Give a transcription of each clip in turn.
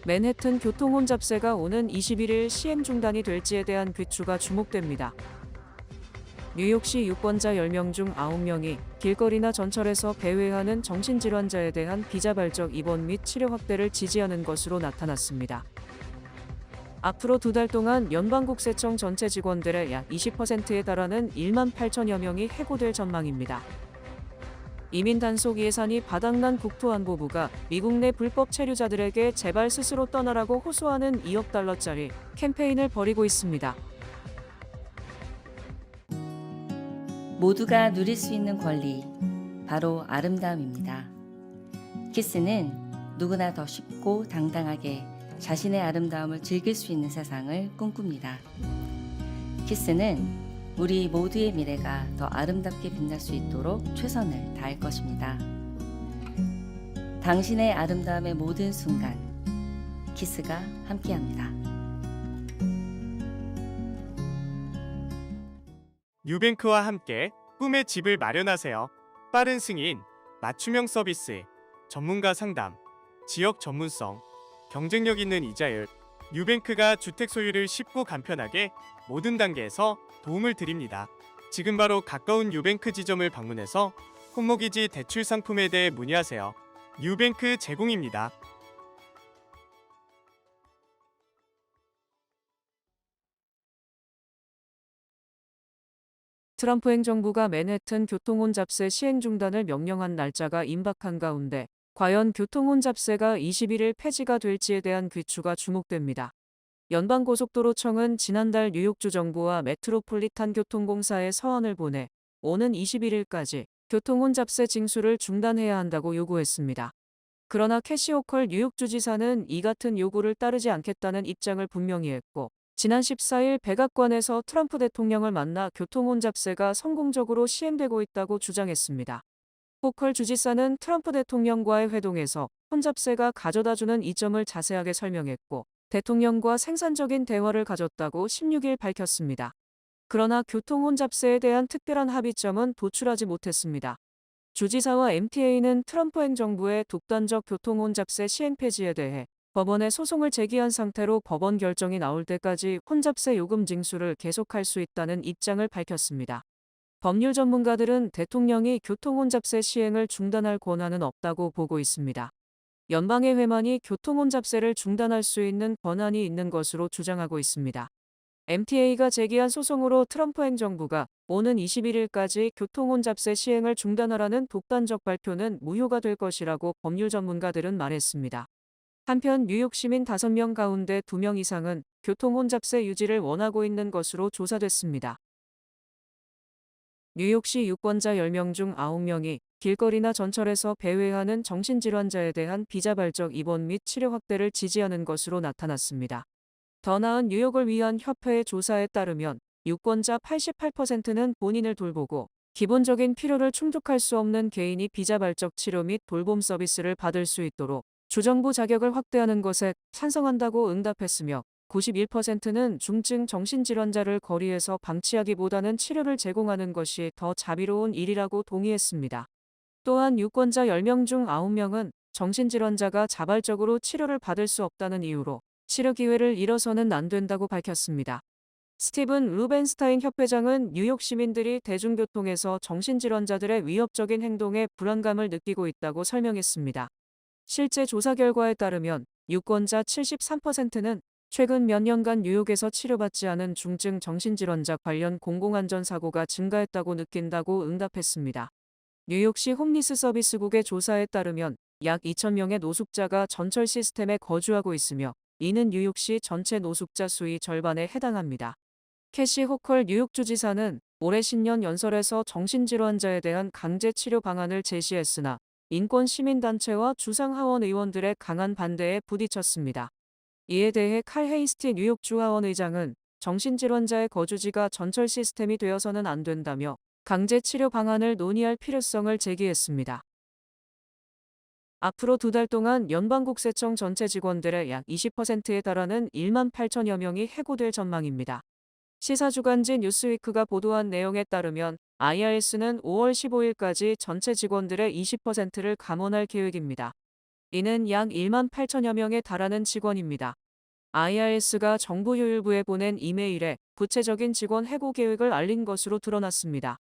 맨해튼 교통혼잡세가 오는 21일 시행 중단이 될지에 대한 귀추가 주목됩니다. 뉴욕시 유권자 10명 중 9명이 길거리나 전철에서 배회하는 정신질환자에 대한 비자발적 입원 및 치료 확대를 지지하는 것으로 나타났습니다. 앞으로 2달 동안 연방국세청 전체 직원들의 약 20%에 달하는 1만 8천여 명이 해고될 전망입니다. 이민 단속 예산이 바닥난 국토안보부가 미국 내 불법 체류자들에게 제발 스스로 떠나라고 호소하는 2억 달러짜리 캠페인을 벌이고 있습니다. 모두가 누릴 수 있는 권리, 바로 아름다움입니다. 키스는 누구나 더 쉽고 당당하게 자신의 아름다움을 즐길 수 있는 세상을 꿈꿉니다. 키스는 우리 모두의 미래가 더 아름답게 빛날 수 있도록 최선을 다할 것입니다. 당신의 아름다움의 모든 순간, 키스가 함께합니다. 뉴뱅크와 함께 꿈의 집을 마련하세요. 빠른 승인, 맞춤형 서비스, 전문가 상담, 지역 전문성, 경쟁력 있는 이자율. 뉴뱅크가 주택 소유를 쉽고 간편하게 모든 단계에서 도움을 드립니다. 지금 바로 가까운 뉴뱅크 지점을 방문해서 홈모기지 대출 상품에 대해 문의하세요. 뉴뱅크 제공입니다. 트럼프 행정부가 맨해튼 교통혼잡세 시행 중단을 명령한 날짜가 임박한 가운데 과연 교통혼잡세가 21일 폐지가 될지에 대한 귀추가 주목됩니다. 연방고속도로청은 지난달 뉴욕주 정부와 메트로폴리탄 교통공사에 서한을 보내 오는 21일까지 교통혼잡세 징수를 중단해야 한다고 요구했습니다. 그러나 캐시 호컬 뉴욕주지사는 이 같은 요구를 따르지 않겠다는 입장을 분명히 했고, 지난 14일 백악관에서 트럼프 대통령을 만나 교통혼잡세가 성공적으로 시행되고 있다고 주장했습니다. 호컬 주지사는 트럼프 대통령과의 회동에서 혼잡세가 가져다주는 이점을 자세하게 설명했고, 대통령과 생산적인 대화를 가졌다고 16일 밝혔습니다. 그러나 교통혼잡세에 대한 특별한 합의점은 도출하지 못했습니다. 주지사와 MTA는 트럼프 행정부의 독단적 교통혼잡세 시행 폐지에 대해 법원에 소송을 제기한 상태로 법원 결정이 나올 때까지 혼잡세 요금 징수를 계속할 수 있다는 입장을 밝혔습니다. 법률 전문가들은 대통령이 교통혼잡세 시행을 중단할 권한은 없다고 보고 있습니다. 연방의회만이 교통혼잡세를 중단할 수 있는 권한이 있는 것으로 주장하고 있습니다. MTA가 제기한 소송으로 트럼프 행정부가 오는 21일까지 교통혼잡세 시행을 중단하라는 독단적 발표는 무효가 될 것이라고 법률 전문가들은 말했습니다. 한편 뉴욕 시민 5명 가운데 2명 이상은 교통혼잡세 유지를 원하고 있는 것으로 조사됐습니다. 뉴욕시 유권자 10명 중 9명이 길거리나 전철에서 배회하는 정신질환자에 대한 비자발적 입원 및 치료 확대를 지지하는 것으로 나타났습니다. 더 나은 뉴욕을 위한 협회의 조사에 따르면 유권자 88%는 본인을 돌보고 기본적인 필요를 충족할 수 없는 개인이 비자발적 치료 및 돌봄 서비스를 받을 수 있도록 주정부 자격을 확대하는 것에 찬성한다고 응답했으며, 91%는 중증 정신질환자를 거리에서 방치하기보다는 치료를 제공하는 것이 더 자비로운 일이라고 동의했습니다. 또한 유권자 10명 중 9명은 정신질환자가 자발적으로 치료를 받을 수 없다는 이유로 치료 기회를 잃어서는 안 된다고 밝혔습니다. 스티븐 루벤스타인 협회장은 뉴욕 시민들이 대중교통에서 정신질환자들의 위협적인 행동에 불안감을 느끼고 있다고 설명했습니다. 실제 조사 결과에 따르면 유권자 73%는 최근 몇 년간 뉴욕에서 치료받지 않은 중증 정신질환자 관련 공공안전사고가 증가했다고 느낀다고 응답했습니다. 뉴욕시 홈리스 서비스국의 조사에 따르면 약 2,000명의 노숙자가 전철 시스템에 거주하고 있으며, 이는 뉴욕시 전체 노숙자 수의 절반에 해당합니다. 캐시 호컬 뉴욕주지사는 올해 신년 연설에서 정신질환자에 대한 강제 치료 방안을 제시했으나 인권 시민단체와 주상하원 의원들의 강한 반대에 부딪혔습니다. 이에 대해 칼 헤이스티 뉴욕주 하원 의장은 정신질환자의 거주지가 전철 시스템이 되어서는 안 된다며 강제 치료 방안을 논의할 필요성을 제기했습니다. 앞으로 2달 동안 연방국세청 전체 직원들의 약 20%에 달하는 1만 8천여 명이 해고될 전망입니다. 시사주간지 뉴스위크가 보도한 내용에 따르면 IRS는 5월 15일까지 전체 직원들의 20%를 감원할 계획입니다. 이는 약 1만 8천여 명에 달하는 직원입니다. IRS가 정부효율부에 보낸 이메일에 구체적인 직원 해고 계획을 알린 것으로 드러났습니다.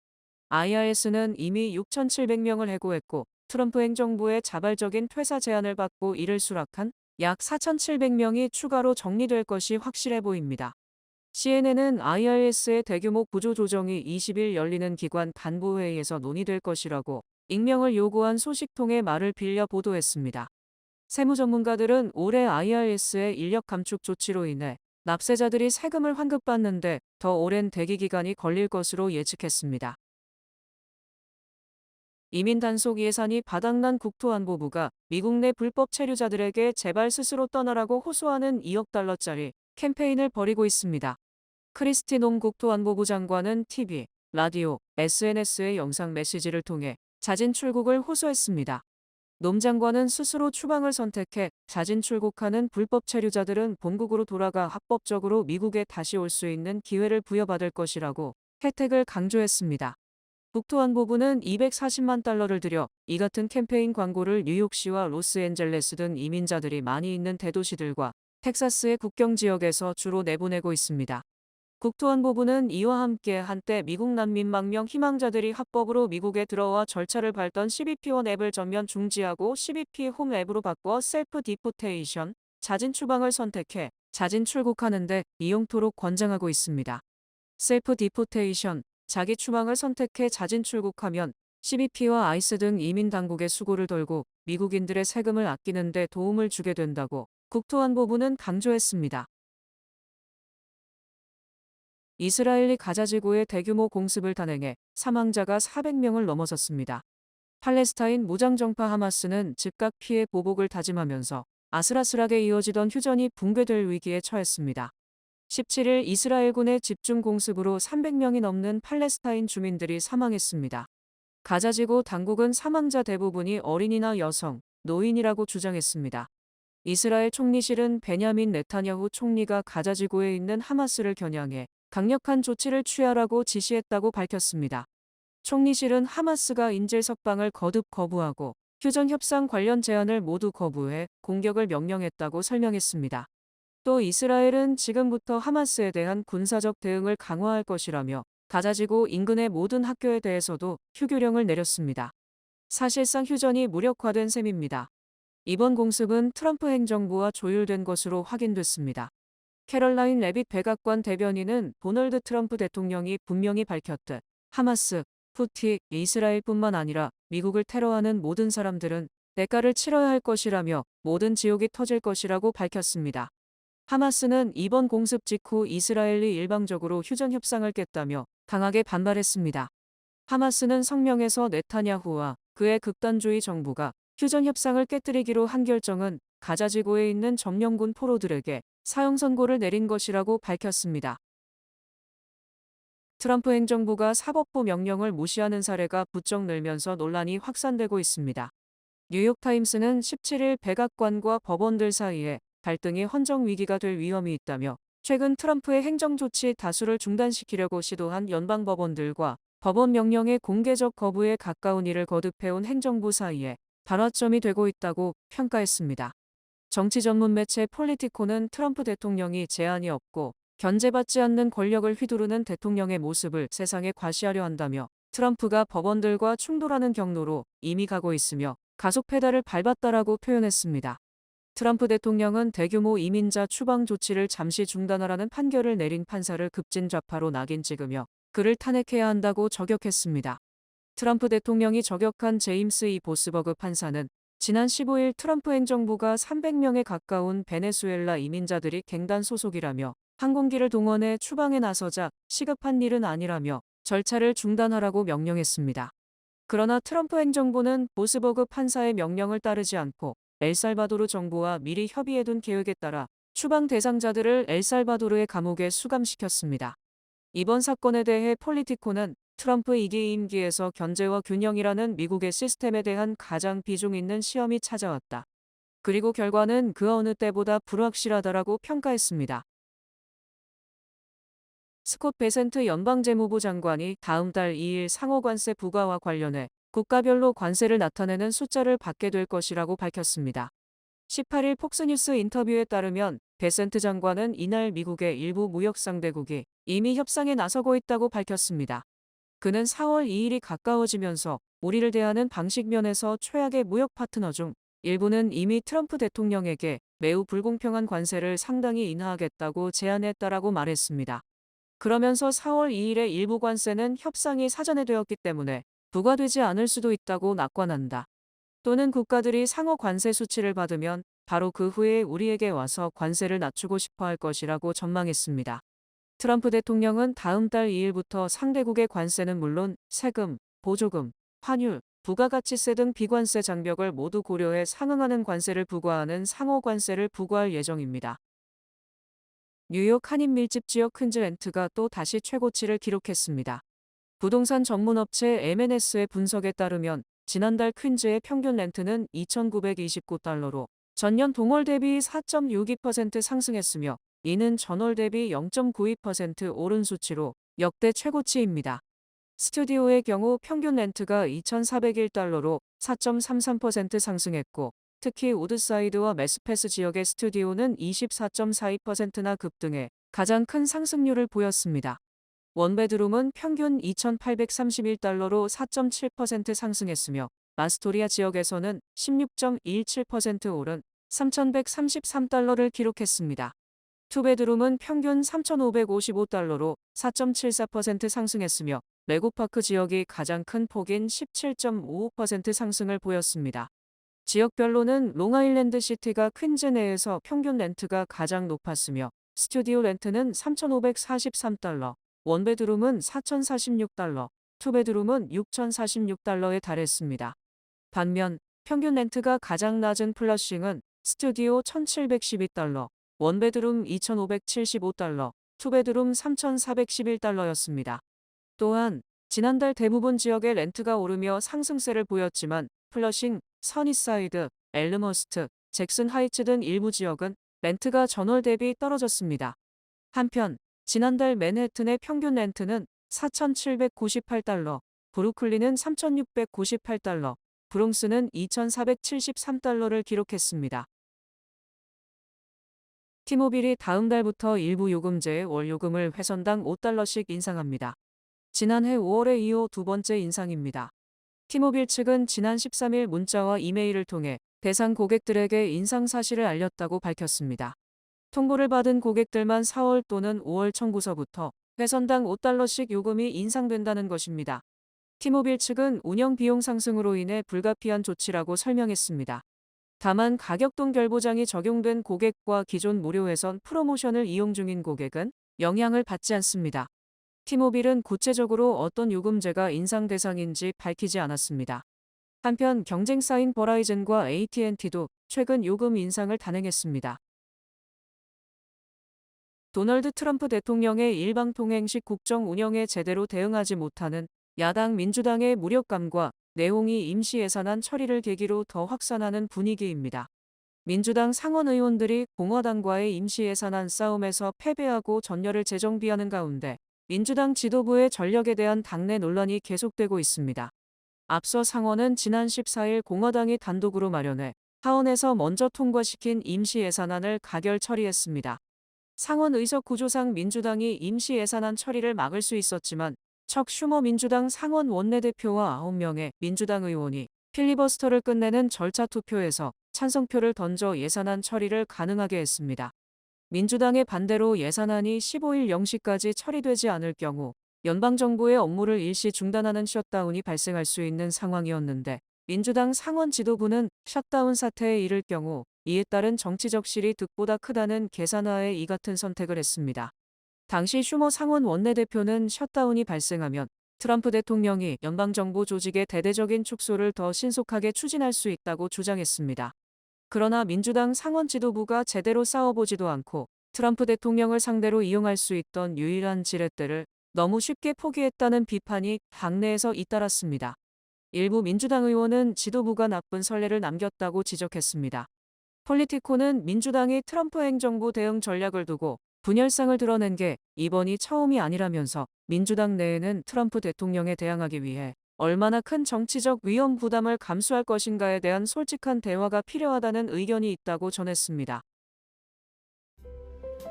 IRS는 이미 6,700명을 해고했고 트럼프 행정부의 자발적인 퇴사 제안을 받고 이를 수락한 약 4,700명이 추가로 정리될 것이 확실해 보입니다. CNN은 IRS의 대규모 구조 조정이 20일 열리는 기관 간부회의에서 논의될 것이라고 익명을 요구한 소식통의 말을 빌려 보도했습니다. 세무 전문가들은 올해 IRS의 인력 감축 조치로 인해 납세자들이 세금을 환급받는데 더 오랜 대기 기간이 걸릴 것으로 예측했습니다. 이민 단속 예산이 바닥난 국토안보부가 미국 내 불법 체류자들에게 제발 스스로 떠나라고 호소하는 2억 달러짜리 캠페인을 벌이고 있습니다. 크리스티 놈 국토안보부 장관은 TV, 라디오, SNS의 영상 메시지를 통해 자진 출국을 호소했습니다. 놈 장관은 스스로 추방을 선택해 자진 출국하는 불법 체류자들은 본국으로 돌아가 합법적으로 미국에 다시 올 수 있는 기회를 부여받을 것이라고 혜택을 강조했습니다. 국토안보부는 240만 달러를 들여 이 같은 캠페인 광고를 뉴욕시와 로스앤젤레스 등 이민자들이 많이 있는 대도시들과 텍사스의 국경 지역에서 주로 내보내고 있습니다. 국토안보부는 이와 함께 한때 미국 난민 망명 희망자들이 합법으로 미국에 들어와 절차를 밟던 CBP1 앱을 전면 중지하고 CBP 홈 앱으로 바꿔 셀프 디포테이션, 자진 추방을 선택해 자진 출국하는 데 이용토록 권장하고 있습니다. 셀프 디포테이션, 자기 추방을 선택해 자진 출국하면 CBP와 아이스 등 이민 당국의 수고를 덜고 미국인들의 세금을 아끼는 데 도움을 주게 된다고 국토안보부는 강조했습니다. 이스라엘이 가자지구의 대규모 공습을 단행해 사망자가 400명을 넘어섰습니다. 팔레스타인 무장정파 하마스는 즉각 피해 보복을 다짐하면서 아슬아슬하게 이어지던 휴전이 붕괴될 위기에 처했습니다. 17일 이스라엘군의 집중 공습으로 300명이 넘는 팔레스타인 주민들이 사망했습니다. 가자지구 당국은 사망자 대부분이 어린이나 여성, 노인이라고 주장했습니다. 이스라엘 총리실은 베냐민 네타냐후 총리가 가자지구에 있는 하마스를 겨냥해 강력한 조치를 취하라고 지시했다고 밝혔습니다. 총리실은 하마스가 인질 석방을 거듭 거부하고 휴전 협상 관련 제안을 모두 거부해 공격을 명령했다고 설명했습니다. 또 이스라엘은 지금부터 하마스에 대한 군사적 대응을 강화할 것이라며 가자지구 인근의 모든 학교에 대해서도 휴교령을 내렸습니다. 사실상 휴전이 무력화된 셈입니다. 이번 공습은 트럼프 행정부와 조율된 것으로 확인됐습니다. 캐럴라인 레빗 백악관 대변인은 도널드 트럼프 대통령이 분명히 밝혔듯 하마스, 후티, 이스라엘뿐만 아니라 미국을 테러하는 모든 사람들은 대가를 치러야 할 것이라며 모든 지옥이 터질 것이라고 밝혔습니다. 하마스는 이번 공습 직후 이스라엘이 일방적으로 휴전 협상을 깼다며 강하게 반발했습니다. 하마스는 성명에서 네타냐후와 그의 극단주의 정부가 휴전 협상을 깨뜨리기로 한 결정은 가자지구에 있는 점령군 포로들에게 사형 선고를 내린 것이라고 밝혔습니다. 트럼프 행정부가 사법부 명령을 무시하는 사례가 부쩍 늘면서 논란이 확산되고 있습니다. 뉴욕타임스는 17일 백악관과 법원들 사이에 갈등이 헌정 위기가 될 위험이 있다며 최근 트럼프의 행정조치 다수를 중단시키려고 시도한 연방법원들과 법원 명령의 공개적 거부에 가까운 일을 거듭해온 행정부 사이에 발화점이 되고 있다고 평가했습니다. 정치 전문 매체 폴리티코는 트럼프 대통령이 제한이 없고 견제받지 않는 권력을 휘두르는 대통령의 모습을 세상에 과시하려 한다며 트럼프가 법원들과 충돌하는 경로로 이미 가고 있으며 가속 페달을 밟았다라고 표현했습니다. 트럼프 대통령은 대규모 이민자 추방 조치를 잠시 중단하라는 판결을 내린 판사를 급진 좌파로 낙인 찍으며 그를 탄핵해야 한다고 저격했습니다. 트럼프 대통령이 저격한 제임스 이 보스버그 판사는 지난 15일 트럼프 행정부가 300명에 가까운 베네수엘라 이민자들이 갱단 소속이라며 항공기를 동원해 추방에 나서자 시급한 일은 아니라며 절차를 중단하라고 명령했습니다. 그러나 트럼프 행정부는 보스버그 판사의 명령을 따르지 않고 엘살바도르 정부와 미리 협의해둔 계획에 따라 추방 대상자들을 엘살바도르의 감옥에 수감시켰습니다. 이번 사건에 대해 폴리티코는 트럼프 2기 임기에서 견제와 균형이라는 미국의 시스템에 대한 가장 비중 있는 시험이 찾아왔다. 그리고 결과는 그 어느 때보다 불확실하다라고 평가했습니다. 스콧 베센트 연방재무부 장관이 다음 달 2일 상호관세 부과와 관련해 국가별로 관세를 나타내는 숫자를 받게 될 것이라고 밝혔습니다. 18일 폭스뉴스 인터뷰에 따르면 베센트 장관은 이날 미국의 일부 무역 상대국이 이미 협상에 나서고 있다고 밝혔습니다. 그는 4월 2일이 가까워지면서 우리를 대하는 방식 면에서 최악의 무역 파트너 중 일부는 이미 트럼프 대통령에게 매우 불공평한 관세를 상당히 인하하겠다고 제안했다라고 말했습니다. 그러면서 4월 2일의 일부 관세는 협상이 사전에 되었기 때문에 부과되지 않을 수도 있다고 낙관한다. 또는 국가들이 상호 관세 수치를 받으면 바로 그 후에 우리에게 와서 관세를 낮추고 싶어 할 것이라고 전망했습니다. 트럼프 대통령은 다음 달 2일부터 상대국의 관세는 물론 세금, 보조금, 환율, 부가가치세 등 비관세 장벽을 모두 고려해 상응하는 관세를 부과하는 상호 관세를 부과할 예정입니다. 뉴욕 한인 밀집 지역 퀸즈 렌트가 또 다시 최고치를 기록했습니다. 부동산 전문 업체 M&S의 분석에 따르면 지난달 퀸즈의 평균 렌트는 2,929달러로 전년 동월 대비 4.62% 상승했으며 이는 전월 대비 0.92% 오른 수치로 역대 최고치입니다. 스튜디오의 경우 평균 렌트가 2,401달러로 4.33% 상승했고 특히 우드사이드와 메스패스 지역의 스튜디오는 24.42%나 급등해 가장 큰 상승률을 보였습니다. 원베드룸은 평균 2,831달러로 4.7% 상승했으며 마스토리아 지역에서는 16.17% 오른 3,133달러를 기록했습니다. 투베드룸은 평균 3,555달러로 4.74% 상승했으며 레고파크 지역이 가장 큰 폭인 17.55% 상승을 보였습니다. 지역별로는 롱아일랜드 시티가 퀸즈 내에서 평균 렌트가 가장 높았으며 스튜디오 렌트는 3,543달러, 원베드룸은 4,046달러, 투베드룸은 6,046달러에 달했습니다. 반면 평균 렌트가 가장 낮은 플러싱은 스튜디오 1,712달러, 원베드룸 2,575달러, 투베드룸 3,411달러였습니다. 또한 지난달 대부분 지역의 렌트가 오르며 상승세를 보였지만 플러싱, 서니사이드, 엘름허스트, 잭슨 하이츠 등 일부 지역은 렌트가 전월 대비 떨어졌습니다. 한편 지난달 맨해튼의 평균 렌트는 4,798달러, 브루클린은 3,698달러, 브롱스는 2,473달러를 기록했습니다. 티모빌이 다음 달부터 일부 요금제의 월 요금을 회선당 5달러씩 인상합니다. 지난해 5월에 이어 두 번째 인상입니다. 티모빌 측은 지난 13일 문자와 이메일을 통해 대상 고객들에게 인상 사실을 알렸다고 밝혔습니다. 통보를 받은 고객들만 4월 또는 5월 청구서부터 회선당 5달러씩 요금이 인상된다는 것입니다. 티모빌 측은 운영 비용 상승으로 인해 불가피한 조치라고 설명했습니다. 다만 가격 동결보장이 적용된 고객과 기존 무료 회선 프로모션을 이용 중인 고객은 영향을 받지 않습니다. 티모빌은 구체적으로 어떤 요금제가 인상 대상인지 밝히지 않았습니다. 한편 경쟁사인 버라이즌과 AT&T도 최근 요금 인상을 단행했습니다. 도널드 트럼프 대통령의 일방통행식 국정 운영에 제대로 대응하지 못하는 야당 민주당의 무력감과 내홍이 임시 예산안 처리를 계기로 더 확산하는 분위기입니다. 민주당 상원 의원들이 공화당과의 임시 예산안 싸움에서 패배하고 전열을 재정비하는 가운데 민주당 지도부의 전력에 대한 당내 논란이 계속되고 있습니다. 앞서 상원은 지난 14일 공화당이 단독으로 마련해 하원에서 먼저 통과시킨 임시 예산안을 가결 처리했습니다. 상원 의석 구조상 민주당이 임시 예산안 처리를 막을 수 있었지만 척 슈머 민주당 상원 원내대표와 9명의 민주당 의원이 필리버스터를 끝내는 절차 투표에서 찬성표를 던져 예산안 처리를 가능하게 했습니다. 민주당의 반대로 예산안이 15일 0시까지 처리되지 않을 경우 연방정부의 업무를 일시 중단하는 셧다운이 발생할 수 있는 상황이었는데 민주당 상원 지도부는 셧다운 사태에 이를 경우 이에 따른 정치적 실이 득보다 크다는 계산하에 이 같은 선택을 했습니다. 당시 슈머 상원 원내대표는 셧다운이 발생하면 트럼프 대통령이 연방정부 조직의 대대적인 축소를 더 신속하게 추진할 수 있다고 주장했습니다. 그러나 민주당 상원 지도부가 제대로 싸워보지도 않고 트럼프 대통령을 상대로 이용할 수 있던 유일한 지렛대를 너무 쉽게 포기했다는 비판이 당내에서 잇따랐습니다. 일부 민주당 의원은 지도부가 나쁜 선례를 남겼다고 지적했습니다. 폴리티코는 민주당이 트럼프 행정부 대응 전략을 두고 분열상을 드러낸 게 이번이 처음이 아니라면서 민주당 내에는 트럼프 대통령에 대항하기 위해 얼마나 큰 정치적 위험 부담을 감수할 것인가에 대한 솔직한 대화가 필요하다는 의견이 있다고 전했습니다.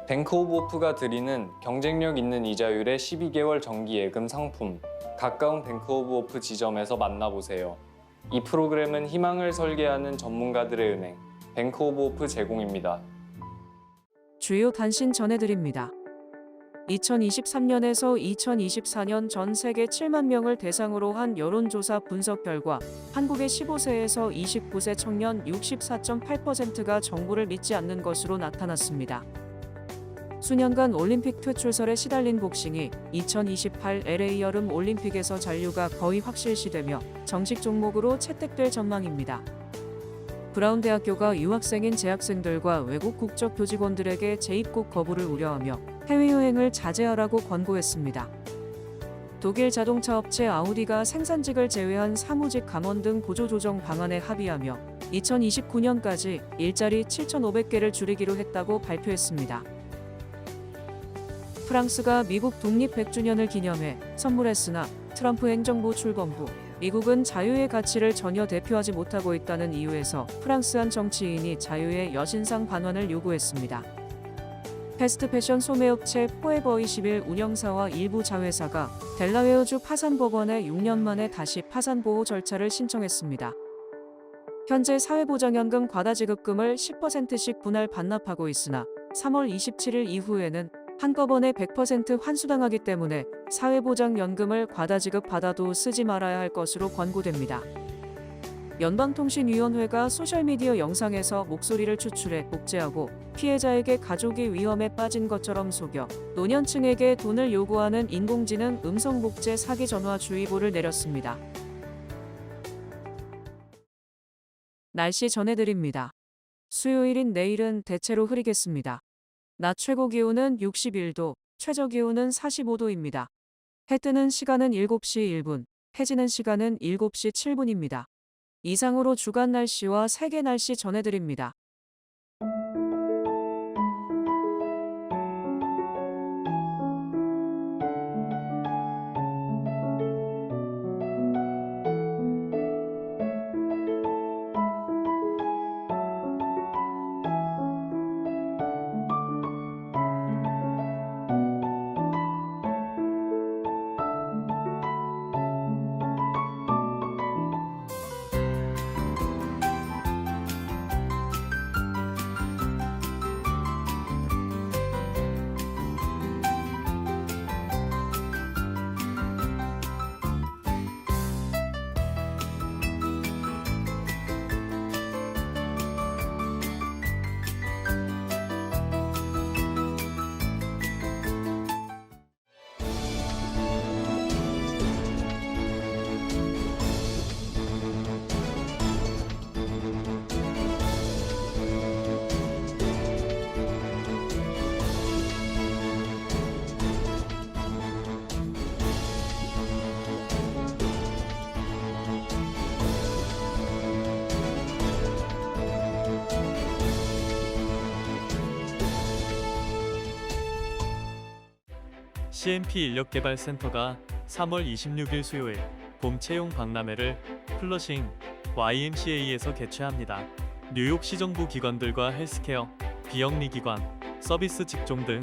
뱅크 오브 호프가 드리는 경쟁력 있는 이자율의 12개월 정기 예금 상품, 가까운 뱅크 오브 호프 지점에서 만나보세요. 이 프로그램은 희망을 설계하는 전문가들의 은행, 뱅크 오브 호프 제공입니다. 주요 단신 전해드립니다. 2023년에서 2024년 전 세계 7만 명을 대상으로 한 여론조사 분석 결과 한국의 15세에서 29세 청년 64.8%가 정부를 믿지 않는 것으로 나타났습니다. 수년간 올림픽 퇴출설에 시달린 복싱이 2028 LA 여름 올림픽에서 잔류가 거의 확실시되며 정식 종목으로 채택될 전망입니다. 브라운 대학교가 유학생인 재학생들과 외국 국적 교직원들에게 재입국 거부를 우려하며 해외여행을 자제하라고 권고했습니다. 독일 자동차 업체 아우디가 생산직을 제외한 사무직 감원 등 구조조정 방안에 합의하며 2029년까지 일자리 7,500개를 줄이기로 했다고 발표했습니다. 프랑스가 미국 독립 100주년을 기념해 선물했으나 트럼프 행정부 출범 후 미국은 자유의 가치를 전혀 대표하지 못하고 있다는 이유에서 프랑스 한 정치인이 자유의 여신상 반환을 요구했습니다. 패스트 패션 소매업체 포에버 21 운영사와 일부 자회사가 델라웨어주 파산법원에 6년 만에 다시 파산 보호 절차를 신청했습니다. 현재 사회보장연금 과다지급금을 10%씩 분할 반납하고 있으나 3월 27일 이후에는 한꺼번에 100% 환수당하기 때문에 사회보장연금을 과다지급 받아도 쓰지 말아야 할 것으로 권고됩니다. 연방통신위원회가 소셜미디어 영상에서 목소리를 추출해 복제하고 피해자에게 가족이 위험에 빠진 것처럼 속여 노년층에게 돈을 요구하는 인공지능 음성 복제 사기 전화 주의보를 내렸습니다. 날씨 전해드립니다. 수요일인 내일은 대체로 흐리겠습니다. 낮 최고 기온은 61도, 최저 기온은 45도입니다. 해 뜨는 시간은 7시 1분, 해 지는 시간은 7시 7분입니다. 이상으로 주간 날씨와 세계 날씨 전해드립니다. CNP 인력개발센터가 3월 26일 수요일 봄 채용 박람회를 플러싱 YMCA에서 개최합니다. 뉴욕 시정부 기관들과 헬스케어, 비영리기관, 서비스 직종 등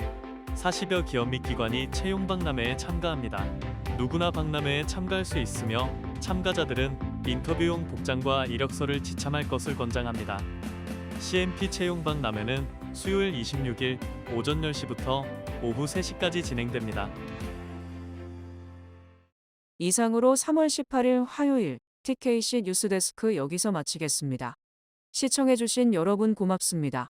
40여 기업 및 기관이 채용 박람회에 참가합니다. 누구나 박람회에 참가할 수 있으며 참가자들은 인터뷰용 복장과 이력서를 지참할 것을 권장합니다. CNP 채용 박람회는 수요일 26일 오전 10시부터 오후 3시까지 진행됩니다. 이상으로 3월 18일 화요일 TKC 뉴스데스크 여기서 마치겠습니다. 시청해주신 여러분 고맙습니다.